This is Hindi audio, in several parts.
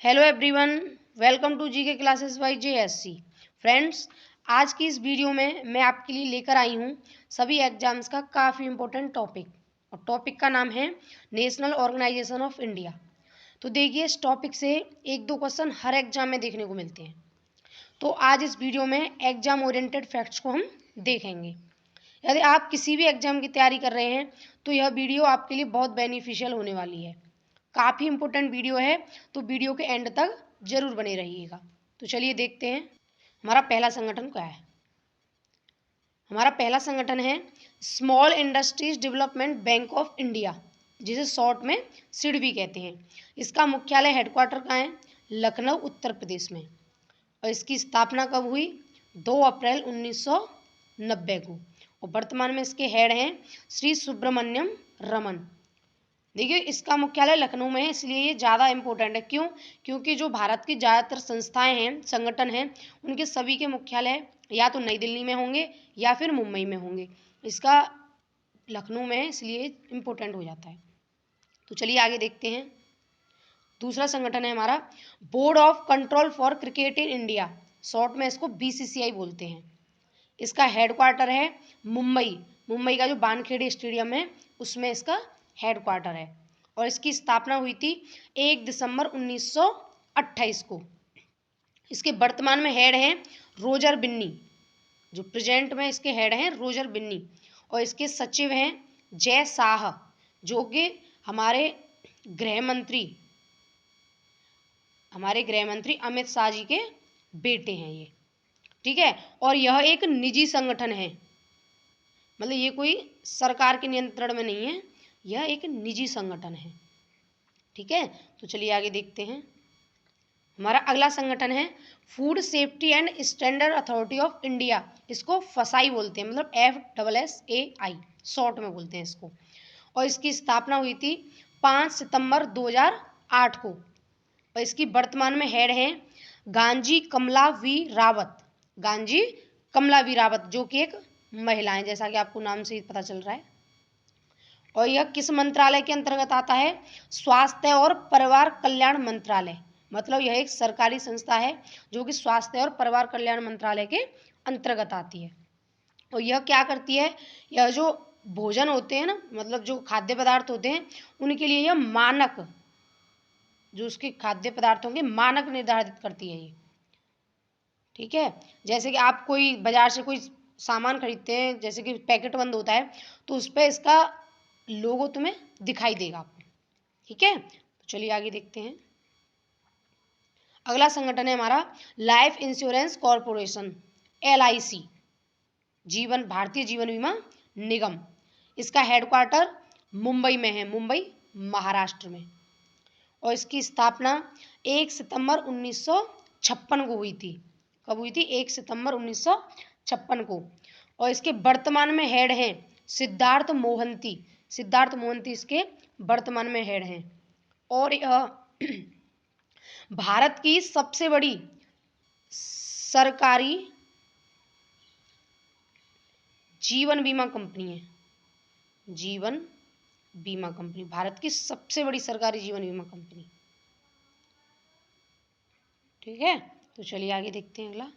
Hello everyone, welcome to GK classes by JSC. Friends, आज की इस वीडियो में मैं आपके लिए लेकर आई हूँ सभी एग्जाम्स का काफ़ी इम्पोर्टेंट टॉपिक, और टॉपिक का नाम है नेशनल ऑर्गेनाइजेशन ऑफ इंडिया। तो देखिए, इस टॉपिक से एक दो क्वेश्चन हर एग्जाम में देखने को मिलते हैं। तो आज इस वीडियो में एग्जाम ओरिएंटेड फैक्ट्स को हम देखेंगे। यदि आप किसी भी एग्जाम की तैयारी कर रहे हैं तो यह वीडियो आपके लिए बहुत बेनिफिशियल होने वाली है। काफ़ी इंपॉर्टेंट वीडियो है, तो वीडियो के एंड तक जरूर बने रहिएगा। तो चलिए देखते हैं हमारा पहला संगठन क्या है। हमारा पहला संगठन है small industries development bank of India, जिसे शॉर्ट में सिडबी कहते हैं। इसका मुख्यालय हेडक्वार्टर कहाँ है? लखनऊ, उत्तर प्रदेश में। और इसकी स्थापना कब हुई? 2 अप्रैल 1990 को। और वर्तमान में इसके हेड हैं श्री सुब्रमण्यम रमन। देखिए, इसका मुख्यालय लखनऊ में है, इसलिए ये ज़्यादा इम्पोर्टेंट है। क्यों? क्योंकि जो भारत की ज़्यादातर संस्थाएं हैं, संगठन हैं, उनके सभी के मुख्यालय या तो नई दिल्ली में होंगे या फिर मुंबई में होंगे। इसका लखनऊ में है, इसलिए इम्पोर्टेंट हो जाता है। तो चलिए आगे देखते हैं। दूसरा संगठन है हमारा board of control for cricket in India, short में इसको बीसीसीआई बोलते हैं। इसका हेडक्वार्टर है मुंबई। मुंबई का जो वानखेड़े स्टेडियम है उसमें इसका हेडक्वार्टर है। और इसकी स्थापना हुई थी 1 दिसंबर 1928 को। इसके वर्तमान में हेड हैं रोजर बिन्नी, जो प्रेजेंट में इसके हेड हैं रोजर बिन्नी। और इसके सचिव हैं जय शाह, जो कि हमारे गृह मंत्री अमित शाह जी के बेटे हैं ये। ठीक है। और यह एक निजी संगठन है, मतलब ये कोई सरकार के नियंत्रण में नहीं है, यह एक निजी संगठन है। ठीक है। तो चलिए आगे देखते हैं। हमारा अगला संगठन है food safety and standard authority of India. इसको फसाई बोलते हैं, मतलब FSSAI शॉर्ट में बोलते हैं इसको। और इसकी स्थापना हुई थी 5 सितंबर 2008 को। और इसकी वर्तमान में हेड हैं गांजी कमला वी रावत। गांजी कमला वी रावत, जो कि एक महिला है, जैसा कि आपको नाम से ही पता चल रहा है। और यह किस मंत्रालय के अंतर्गत आता है? स्वास्थ्य और परिवार कल्याण मंत्रालय। मतलब यह एक सरकारी संस्था है जो कि स्वास्थ्य और परिवार कल्याण मंत्रालय के अंतर्गत आती है। और यह क्या करती है? यह जो भोजन होते हैं ना, मतलब जो खाद्य पदार्थ होते हैं, उनके लिए यह मानक, जो उसके खाद्य पदार्थों के मानक निर्धारित करती है ये। ठीक है। जैसे कि आप कोई बाजार से कोई सामान खरीदते हैं, जैसे कि पैकेट बंद होता है, तो उस पर इसका लोगो तुम्हें दिखाई देगा आपको। ठीक है। तो चलिए आगे देखते हैं। अगला संगठन है हमारा life insurance corporation, LIC, Bharatiya Jeevan बीमा निगम। इसका हेडक्वार्टर मुंबई में है, मुंबई महाराष्ट्र में। और इसकी स्थापना 1 सितंबर 1956 को हुई थी। कब हुई थी? 1 सितंबर 1956 को। और इसके वर्तमान में हेड हैं सिद्धार्थ मोहंती। सिद्धार्थ मोहंती इसके वर्तमान में हेड हैं। और यह भारत की सबसे बड़ी सरकारी जीवन बीमा कंपनी है। जीवन बीमा कंपनी, भारत की सबसे बड़ी सरकारी जीवन बीमा कंपनी। ठीक है। तो चलिए आगे देखते हैं।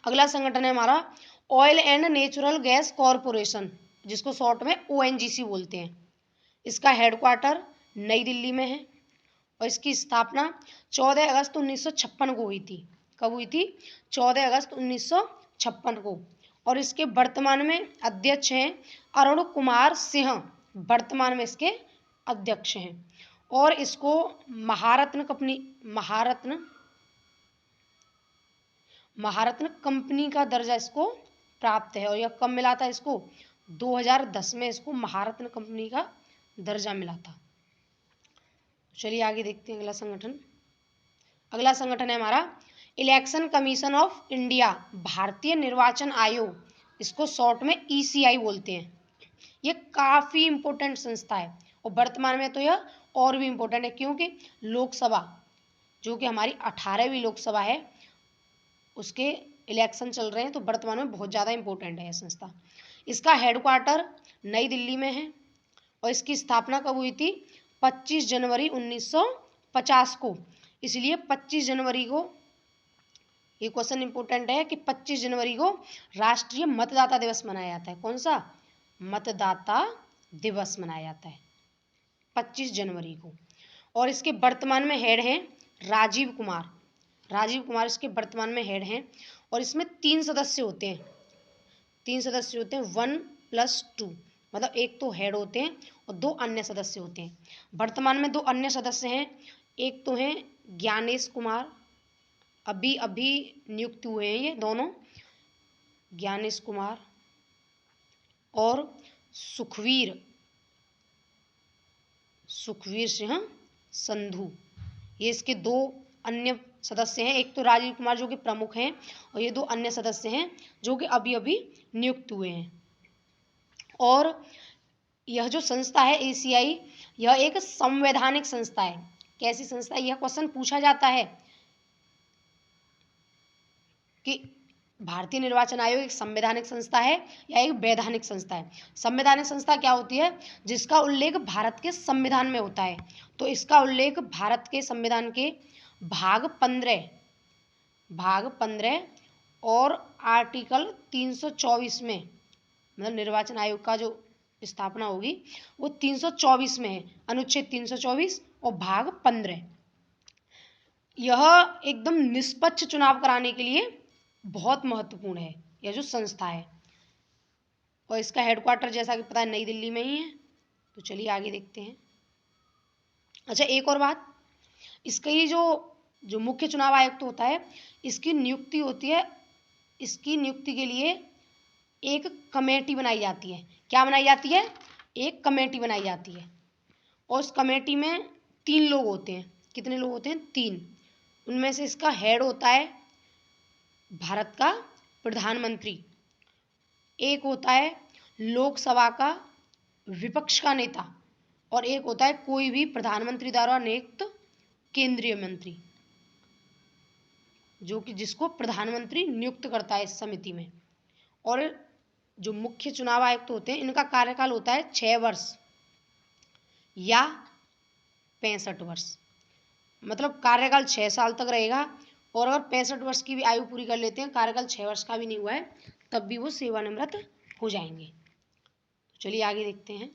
अगला संगठन है हमारा oil and natural gas corporation, जिसको शॉर्ट में ONGC बोलते हैं। इसका हेडक्वार्टर नई दिल्ली में है। और इसकी स्थापना 14 अगस्त 1956 को हुई थी। कब हुई थी? 14 अगस्त 1956 को। और इसके वर्तमान में अध्यक्ष हैं अरुण कुमार सिंह, वर्तमान में इसके अध्यक्ष हैं। और इसको महारत्न कंपनी का दर्जा इसको प्राप्त है। और यह कब मिला था इसको? 2010 में इसको महारत्न कंपनी का दर्जा मिला था। चलिए आगे देखते हैं अगला संगठन। अगला संगठन है हमारा इलेक्शन कमीशन ऑफ इंडिया, भारतीय निर्वाचन आयोग। इसको शॉर्ट में ECI बोलते हैं। ये काफ़ी इम्पोर्टेंट संस्था है। और वर्तमान में तो यह और भी इम्पोर्टेंट है, क्योंकि लोकसभा, जो कि हमारी 18वीं लोकसभा है, उसके इलेक्शन चल रहे हैं, तो वर्तमान में बहुत ज़्यादा इम्पोर्टेंट है यह संस्था। इसका हेडक्वार्टर नई दिल्ली में है। और इसकी स्थापना कब हुई थी? 25 जनवरी 50 को, इसलिए 25 जनवरी को, ये क्वेश्चन इंपॉर्टेंट है कि 25 जनवरी को राष्ट्रीय मतदाता दिवस मनाया जाता है। कौन सा? मतदाता दिवस मनाया जाता है 25 जनवरी को। और इसके वर्तमान में हेड हैं राजीव कुमार। राजीव कुमार इसके वर्तमान में हेड हैं और इसमें 3 सदस्य होते हैं। 3 सदस्य होते हैं 1+2, मतलब एक तो हेड होते हैं और 2 अन्य सदस्य होते हैं। वर्तमान में 2 अन्य सदस्य हैं। एक तो हैं ज्ञानेश कुमार, अभी अभी नियुक्त हुए हैं ये दोनों, ज्ञानेश कुमार और सुखवीर सिंह संधू। ये इसके 2 अन्य सदस्य हैं। एक तो राजीव कुमार जो कि प्रमुख हैं और ये 2 अन्य सदस्य हैं जो कि अभी अभी नियुक्त हुए हैं। और यह जो संस्था है एसीआई, यह एक संवैधानिक संस्था है। कैसी संस्था है? यह क्वेश्चन पूछा जाता है कि भारतीय निर्वाचन आयोग एक संवैधानिक संस्था है या एक वैधानिक संस्था है। संवैधानिक संस्था क्या होती है? जिसका उल्लेख भारत के संविधान में होता है। तो इसका उल्लेख भारत के संविधान के भाग 15 और आर्टिकल 324 में, मतलब निर्वाचन आयोग का जो स्थापना होगी वो 324 में है, अनुच्छेद 324 और भाग 15। यह एकदम निष्पक्ष चुनाव कराने के लिए बहुत महत्वपूर्ण है यह जो संस्था है। और इसका हेडक्वार्टर जैसा कि पता है नई दिल्ली में ही है। तो चलिए आगे देखते हैं। अच्छा, एक और बात, इसका ये जो मुख्य चुनाव आयुक्त होता है, इसकी नियुक्ति होती है, इसकी नियुक्ति के लिए एक कमेटी बनाई जाती है। क्या बनाई जाती है? एक कमेटी बनाई जाती है और उस कमेटी में 3 लोग होते हैं। कितने लोग होते हैं? 3। उनमें से इसका हेड होता है भारत का प्रधानमंत्री, एक होता है लोकसभा का विपक्ष का नेता और एक होता है कोई भी प्रधानमंत्री द्वारा नियुक्त केंद्रीय मंत्री, जो कि जिसको प्रधानमंत्री नियुक्त करता है इस समिति में। और जो मुख्य चुनाव आयुक्त होते हैं इनका कार्यकाल होता है 6 वर्ष या 65 वर्ष, मतलब कार्यकाल 6 साल तक रहेगा। और अगर 65 वर्ष की भी आयु पूरी कर लेते हैं, कार्यकाल 6 वर्ष का भी नहीं हुआ है, तब भी वो सेवानिवृत्त हो जाएंगे। तो चलिए आगे देखते हैं।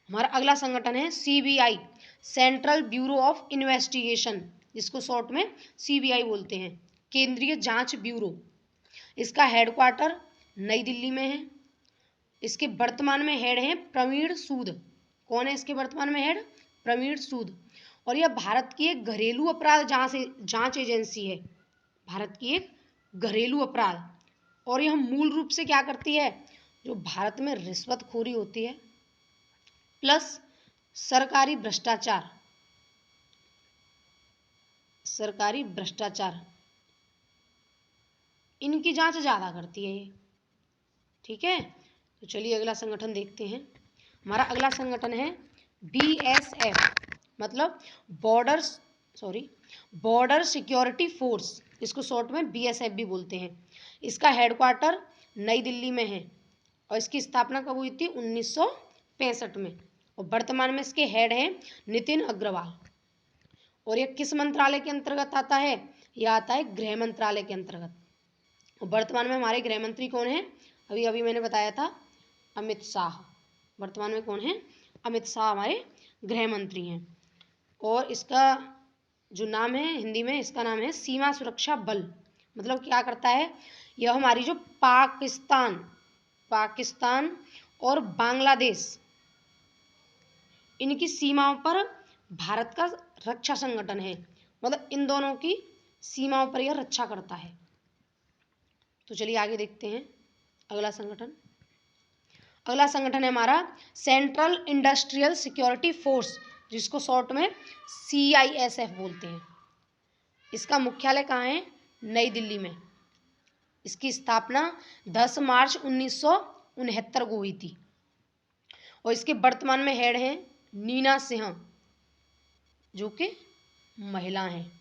हमारा अगला संगठन है CBI, central bureau of investigation, जिसको शॉर्ट में सीबीआई बोलते हैं, केंद्रीय जांच ब्यूरो। इसका हेडक्वार्टर नई दिल्ली में है। इसके वर्तमान में हेड हैं प्रवीण सूद। कौन है इसके वर्तमान में हेड? प्रवीण सूद। और यह भारत की एक घरेलू अपराध जांच एजेंसी है, भारत की एक घरेलू अपराध। और यह मूल रूप से क्या करती है? जो भारत में रिश्वतखोरी होती है प्लस सरकारी भ्रष्टाचार, इनकी जांच ज़्यादा करती है ये। ठीक है, तो चलिए अगला संगठन देखते हैं। हमारा अगला संगठन है बीएसएफ, मतलब बॉर्डर सिक्योरिटी फोर्स, इसको शॉर्ट में बीएसएफ भी बोलते हैं। इसका हेडक्वार्टर नई दिल्ली में है और इसकी स्थापना कब हुई थी? 1965 में। और वर्तमान में इसके हेड हैं नितिन अग्रवाल। और यह किस मंत्रालय के अंतर्गत आता है? यह आता है गृह मंत्रालय के अंतर्गत। और वर्तमान में हमारे गृह मंत्री कौन है? अभी अभी मैंने बताया था, अमित शाह। वर्तमान में कौन है? अमित शाह हमारे गृह मंत्री हैं। और इसका जो नाम है हिंदी में, इसका नाम है सीमा सुरक्षा बल। मतलब क्या करता है? यह हमारी जो पाकिस्तान और बांग्लादेश, इनकी सीमाओं पर भारत का रक्षा संगठन है। मतलब इन दोनों की सीमाओं पर यह रक्षा करता है। तो चलिए आगे देखते हैं अगला संगठन। अगला संगठन है हमारा सेंट्रल इंडस्ट्रियल सिक्योरिटी फोर्स, जिसको शॉर्ट में CISF बोलते हैं। इसका मुख्यालय कहाँ है? नई दिल्ली में। इसकी स्थापना 10 मार्च 1969 को हुई थी। और इसके वर्तमान में हेड हैं नीना सिंह, जो कि महिला हैं।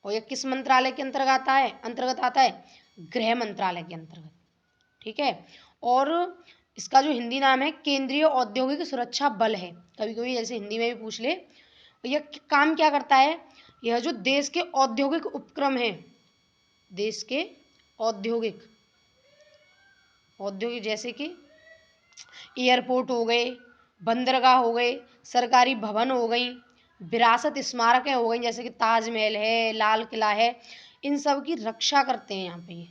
और यह किस मंत्रालय के अंतर्गत आता है? गृह मंत्रालय के अंतर्गत। ठीक है। और इसका जो हिंदी नाम है केंद्रीय औद्योगिक सुरक्षा बल है। कभी कभी जैसे हिंदी में भी पूछ ले। यह काम क्या करता है? यह जो देश के औद्योगिक उपक्रम है, देश के औद्योगिक औद्योगिक जैसे कि एयरपोर्ट हो गए, बंदरगाह हो गए, सरकारी भवन हो गई, विरासत स्मारक हो गई जैसे कि ताजमहल है, लाल किला है, इन सब की रक्षा करते हैं यहाँ पे। ये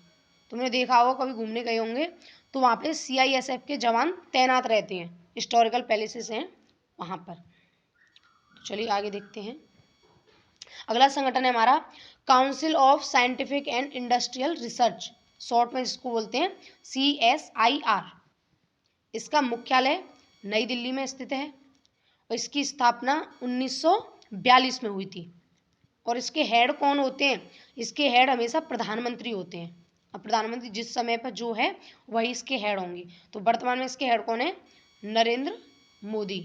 तुमने देखा होगा, कभी घूमने गए होंगे तो वहाँ पे CISF के जवान तैनात रहते हैं, हिस्टोरिकल पैलेसेस हैं वहाँ पर। चलिए आगे देखते हैं। अगला संगठन है हमारा council of scientific and industrial research, short में इसको बोलते हैं CSIR। इसका मुख्यालय नई दिल्ली में स्थित है और इसकी स्थापना 1942 में हुई थी। और इसके हेड कौन होते हैं? इसके हेड हमेशा प्रधानमंत्री होते हैं। अब प्रधानमंत्री जिस समय पर जो है वही इसके हेड होंगे। तो वर्तमान में इसके हेड कौन है? नरेंद्र मोदी,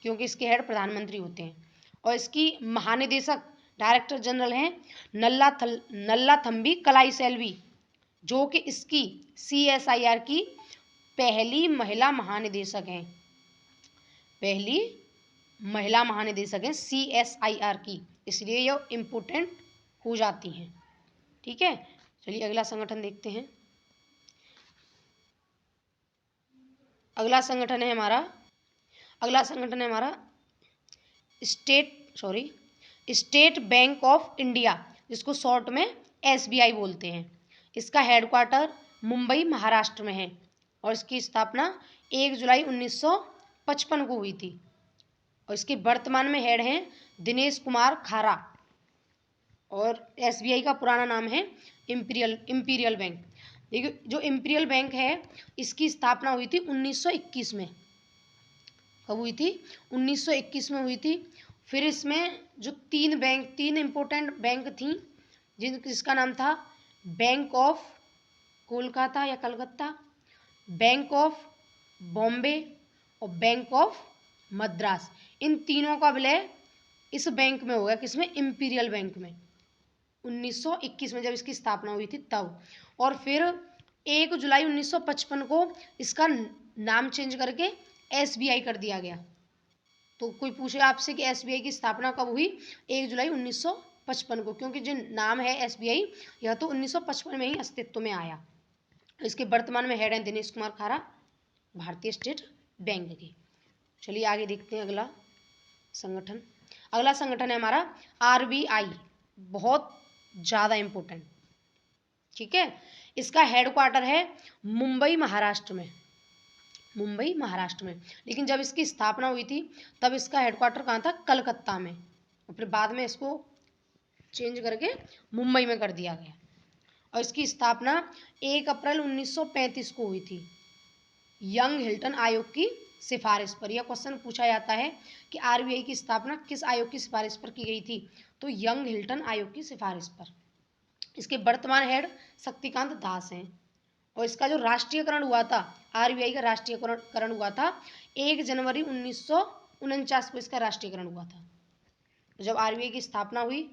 क्योंकि इसके हेड प्रधानमंत्री होते हैं। और इसकी महानिदेशक डायरेक्टर जनरल हैं नल्लाथम्बी कलाईसेल्वी, जो कि इसकी CSIR की पहली महिला महानिदेशक हैं। पहली महिला महानिदेशक हैं CSIR की, इसलिए यह इम्पोर्टेंट हो जाती हैं। ठीक है, चलिए अगला संगठन देखते हैं। अगला संगठन है हमारा स्टेट बैंक ऑफ इंडिया, जिसको शॉर्ट में SBI बोलते हैं। इसका हेडक्वार्टर मुंबई महाराष्ट्र में है और इसकी स्थापना 1 जुलाई 1955 को हुई थी। और इसके वर्तमान में हेड हैं दिनेश कुमार खारा। और SBI का पुराना नाम है इंपीरियल बैंक। देखिए, जो इंपीरियल बैंक है इसकी स्थापना हुई थी 1921 में। कब हुई थी? 1921 में हुई थी। फिर इसमें जो तीन इम्पोर्टेंट बैंक थी, जिसका नाम था बैंक ऑफ कोलकाता या कलकत्ता, बैंक ऑफ बॉम्बे और बैंक ऑफ मद्रास। इन तीनों का विलय इस बैंक में हो गया, किसमें? इंपीरियल बैंक में, 1921 में जब इसकी स्थापना हुई थी तब। और फिर 1 जुलाई 1955 को इसका नाम चेंज करके SBI कर दिया गया। तो कोई पूछे आपसे कि SBI की स्थापना कब हुई? 1 जुलाई 1955 को, क्योंकि जो नाम है SBI यह तो 1955 में ही अस्तित्व में आया। इसके वर्तमान में हेड हैं दिनेश कुमार खारा, भारतीय स्टेट बैंक के। चलिए आगे देखते हैं अगला संगठन है हमारा RBI, बहुत ज़्यादा इम्पोर्टेंट। ठीक है, इसका हेडक्वार्टर है मुंबई महाराष्ट्र में, लेकिन जब इसकी स्थापना हुई थी तब इसका हेडक्वार्टर कहाँ था? कलकत्ता में। और फिर बाद में इसको चेंज करके मुंबई में कर दिया गया। और इसकी स्थापना 1 अप्रैल 1935 को हुई थी, यंग हिल्टन आयोग की सिफारिश पर। यह क्वेश्चन पूछा जाता है कि RBI की स्थापना किस आयोग की सिफारिश पर की गई थी? तो यंग हिल्टन आयोग की सिफारिश पर। इसके वर्तमान हेड शक्तिकांत दास हैं। और इसका जो राष्ट्रीयकरण हुआ था, RBI का राष्ट्रीयकरण हुआ था 1 जनवरी 1949 को इसका राष्ट्रीयकरण हुआ था। जब RBI की स्थापना हुई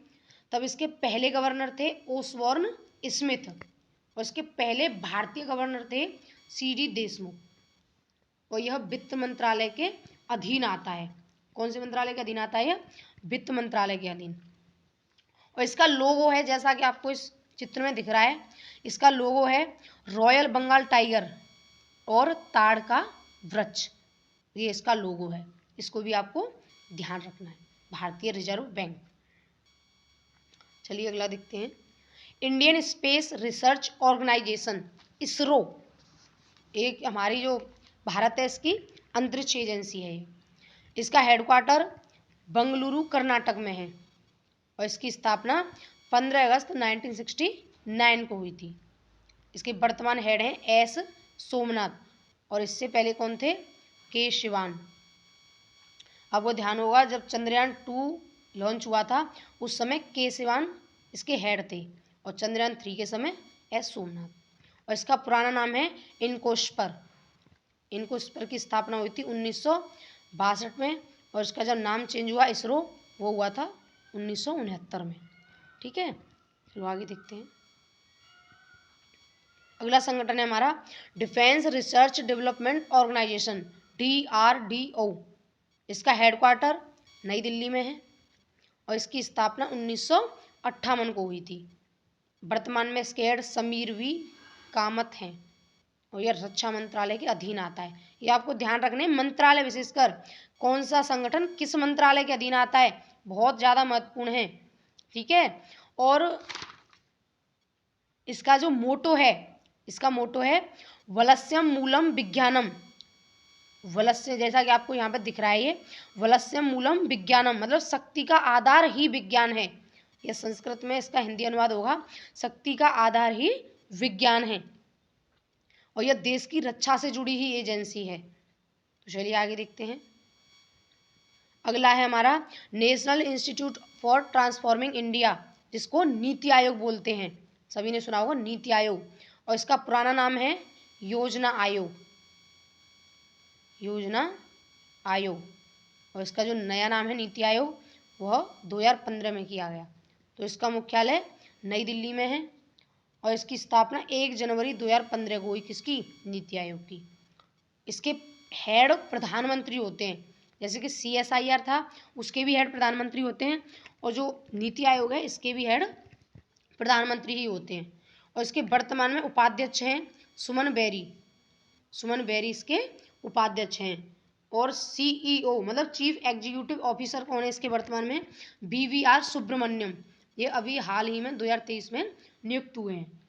तब इसके पहले गवर्नर थे ओसबॉर्न स्मिथ और इसके पहले भारतीय गवर्नर थे CD देशमुख। और यह वित्त मंत्रालय के अधीन आता है। कौन से मंत्रालय के अधीन आता है? यह वित्त मंत्रालय के अधीन। और इसका लोगो है, जैसा कि आपको इस चित्र में दिख रहा है, इसका लोगो है रॉयल बंगाल टाइगर और ताड़ का वृक्ष। ये इसका लोगो है, इसको भी आपको ध्यान रखना है। भारतीय रिजर्व बैंक। चलिए अगला देखते हैं। Indian space research organisation, ISRO, एक हमारी जो भारत है इसकी अंतरिक्ष एजेंसी है। इसका हेडक्वार्टर बंगलुरु कर्नाटक में है और इसकी स्थापना 15 अगस्त 1969 को हुई थी। इसके वर्तमान हेड हैं S सोमनाथ और इससे पहले कौन थे? K शिवान। आपको ध्यान होगा जब चंद्रयान 2 लॉन्च हुआ था उस समय K शिवान इसके हेड थे और चंद्रयान 3 के समय S सोमनाथ। और इसका पुराना नाम है इनकोस्पर की स्थापना हुई थी 1962 में और इसका जब नाम चेंज हुआ इसरो, वो हुआ था 1969 में। ठीक है, चलो आगे देखते हैं। अगला संगठन है हमारा defence research development organisation, DRDO। इसका हेडक्वार्टर नई दिल्ली में है और इसकी स्थापना 1958 को हुई थी। वर्तमान में इसके हेड समीर वी कामत हैं और यह रक्षा मंत्रालय के अधीन आता है। ये आपको ध्यान रखने, मंत्रालय विशेषकर कौन सा संगठन किस मंत्रालय के अधीन आता है, बहुत ज़्यादा महत्वपूर्ण है। ठीक है, और इसका जो मोटो है, इसका मोटो है वलस्यम मूलम विज्ञानम। वलस्य, जैसा कि आपको यहाँ पर दिख रहा है, ये वलस्यम मूलम विज्ञानम मतलब शक्ति का आधार ही विज्ञान है। यह संस्कृत में इसका हिंदी अनुवाद होगा शक्ति का आधार ही विज्ञान है और यह देश की रक्षा से जुड़ी ही एजेंसी है। तो चलिए आगे देखते हैं। अगला है हमारा national institute for transforming India, जिसको नीति आयोग बोलते हैं। सभी ने सुना होगा नीति आयोग, और इसका पुराना नाम है योजना आयोग, योजना आयोग। और इसका जो नया नाम है नीति आयोग वह 2015 में किया गया। तो इसका मुख्यालय नई दिल्ली में है और इसकी स्थापना 1 जनवरी 2015 को हुई। किसकी? नीति आयोग की। इसके हेड प्रधानमंत्री होते हैं, जैसे कि CSIR था उसके भी हेड प्रधानमंत्री होते हैं और जो नीति आयोग है इसके भी हेड प्रधानमंत्री ही होते हैं। और इसके वर्तमान में उपाध्यक्ष हैं सुमन बेरी, सुमन बेरी इसके उपाध्यक्ष हैं। और CEO मतलब चीफ एग्जीक्यूटिव ऑफिसर कौन है इसके वर्तमान में? BVR सुब्रमण्यम। ये अभी हाल ही में 2023 में नियुक्त हुए हैं।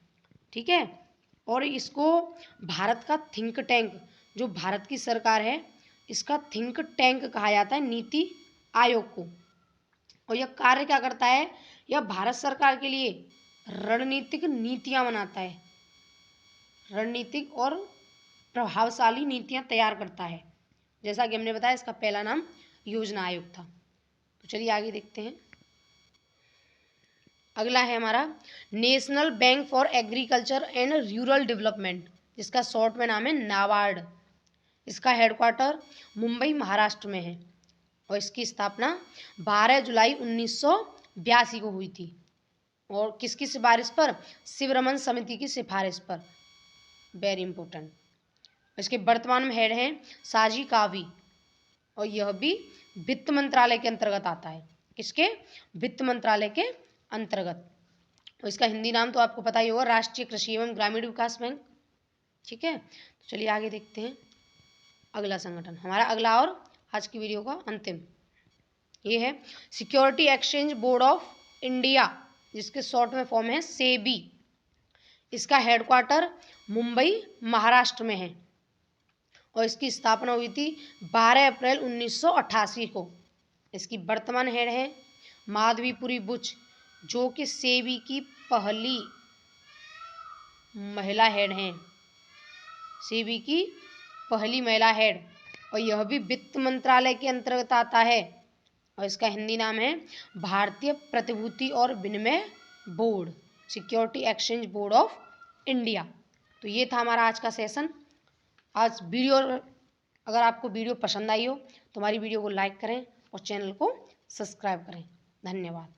ठीक है, और इसको भारत का थिंक टैंक, जो भारत की सरकार है इसका थिंक टैंक कहा जाता है नीति आयोग को। और यह कार्य क्या करता है? यह भारत सरकार के लिए रणनीतिक नीतियां बनाता है, रणनीतिक और प्रभावशाली नीतियां तैयार करता है। जैसा कि हमने बताया इसका पहला नाम योजना आयोग था। तो चलिए आगे देखते हैं। अगला है हमारा national bank for agriculture and rural development, जिसका शॉर्ट में नाम है नाबार्ड। इसका हेडक्वार्टर मुंबई महाराष्ट्र में है और इसकी स्थापना 12 जुलाई 1982 को हुई थी। और किसकी सिफारिश पर? शिवरमन समिति की सिफारिश पर। Very important. इसके वर्तमान में हेड हैं साजी कावी और यह भी वित्त मंत्रालय के अंतर्गत आता है। किसके? वित्त मंत्रालय के अंतर्गत। और इसका हिंदी नाम तो आपको पता ही होगा, राष्ट्रीय कृषि एवं ग्रामीण विकास बैंक। ठीक है, तो चलिए आगे देखते हैं अगला संगठन, हमारा अगला और आज की वीडियो का अंतिम, ये है security exchange board of India, जिसके शॉर्ट में फॉर्म है सेबी। इसका हेडक्वार्टर मुंबई महाराष्ट्र में है और इसकी स्थापना हुई थी 12 अप्रैल 1988 को। इसकी वर्तमान हेड है माधवीपुरी बुच, जो कि सेबी की पहली महिला हेड हैं, सेबी की पहली महिला हेड। और यह भी वित्त मंत्रालय के अंतर्गत आता है और इसका हिंदी नाम है भारतीय प्रतिभूति और विनिमय board, security exchange board of India. तो ये था हमारा आज का सेशन। आज वीडियो, अगर आपको वीडियो पसंद आई हो तो हमारी वीडियो को लाइक करें और चैनल को सब्सक्राइब करें। धन्यवाद।